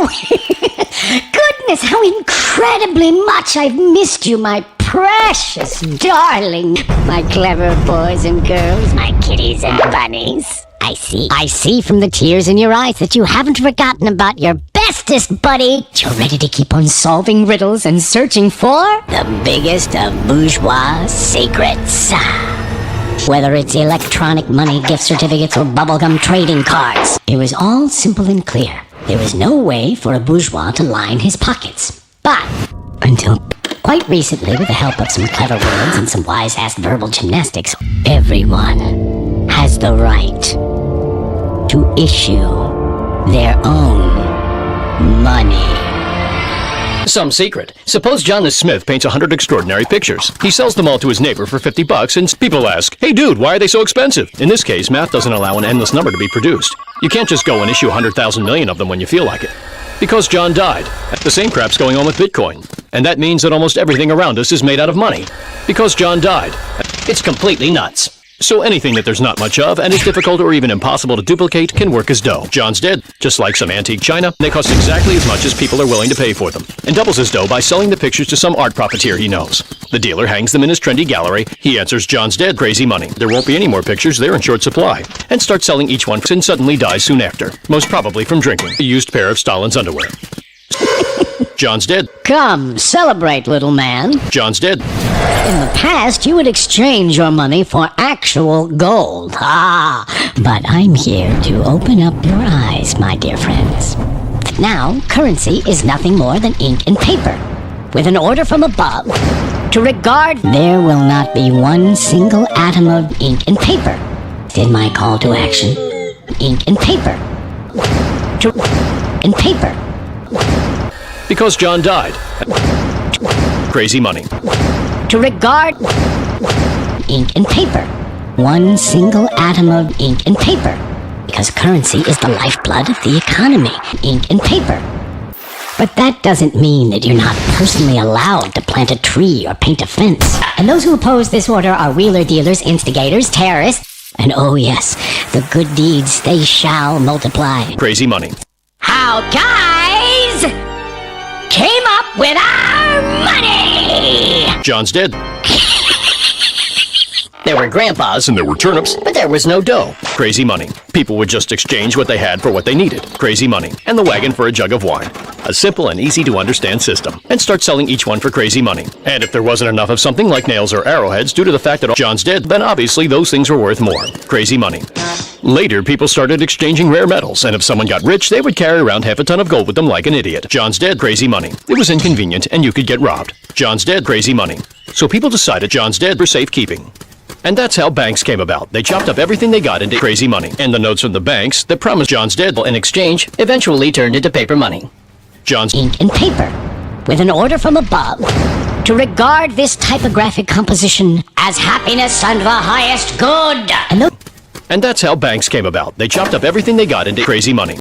Oh, goodness, how incredibly much I've missed you, my precious darling. My clever boys and girls, my kitties and bunnies. I see from the tears in your eyes that you haven't forgotten about your bestest buddy. You're ready to keep on solving riddles and searching for the biggest of bourgeois secrets. Whether it's electronic money, gift certificates, or bubblegum trading cards, it was all simple and clear. There was no way for a bourgeois to line his pockets. But until quite recently, with the help of some clever words and some wise-ass verbal gymnastics, everyone has the right to issue their own money. Some secret. Suppose John the Smith paints 100 extraordinary pictures. He sells them all to his neighbor for $50, and people ask, "Hey dude, why are they so expensive?" In this case, math doesn't allow an endless number to be produced. You can't just go and issue 100,000 million of them when you feel like it. Because John died. The same crap's going on with Bitcoin. And that means that almost everything around us is made out of money. Because John died. It's completely nuts. So anything that there's not much of and is difficult or even impossible to duplicate can work as dough. John's dead. Just like some antique china, they cost exactly as much as people are willing to pay for them. And doubles his dough by selling the pictures to some art profiteer he knows. The dealer hangs them in his trendy gallery. He answers John's dead, crazy money. There won't be any more pictures, they're in short supply. And starts selling each one and suddenly dies soon after. Most probably from drinking a used pair of Stalin's underwear. John's dead. Come, celebrate, little man. John's dead. In the past, you would exchange your money for actual gold. But I'm here to open up your eyes, my dear friends. Now, currency is nothing more than ink and paper. With an order from above to regard, there will not be one single atom of ink and paper. In my call to action, ink and paper. And paper. Because John died. Crazy money. To regard ink and paper. One single atom of ink and paper. Because currency is the lifeblood of the economy. Ink and paper. But that doesn't mean that you're not personally allowed to plant a tree or paint a fence. And those who oppose this order are wheeler dealers, instigators, terrorists, and oh yes, the good deeds, they shall multiply. Crazy money. How guys came up with our money! John's dead. There were grandpas and there were turnips, but there was no dough. Crazy money. People would just exchange what they had for what they needed. Crazy money. And the wagon for a jug of wine. A simple and easy to understand system. And start selling each one for crazy money. And if there wasn't enough of something like nails or arrowheads due to the fact that John's dead, then obviously those things were worth more. Crazy money. Later, people started exchanging rare metals, and if someone got rich, they would carry around half a ton of gold with them like an idiot. John's dead, crazy money. It was inconvenient, and you could get robbed. John's dead, crazy money. So people decided John's dead for safekeeping. And that's how banks came about. They chopped up everything they got into crazy money. And the notes from the banks that promised John's dead in exchange eventually turned into paper money. John's ink and paper, with an order from above to regard this typographic composition as happiness and the highest good. And that's how banks came about. They chopped up everything they got into crazy money.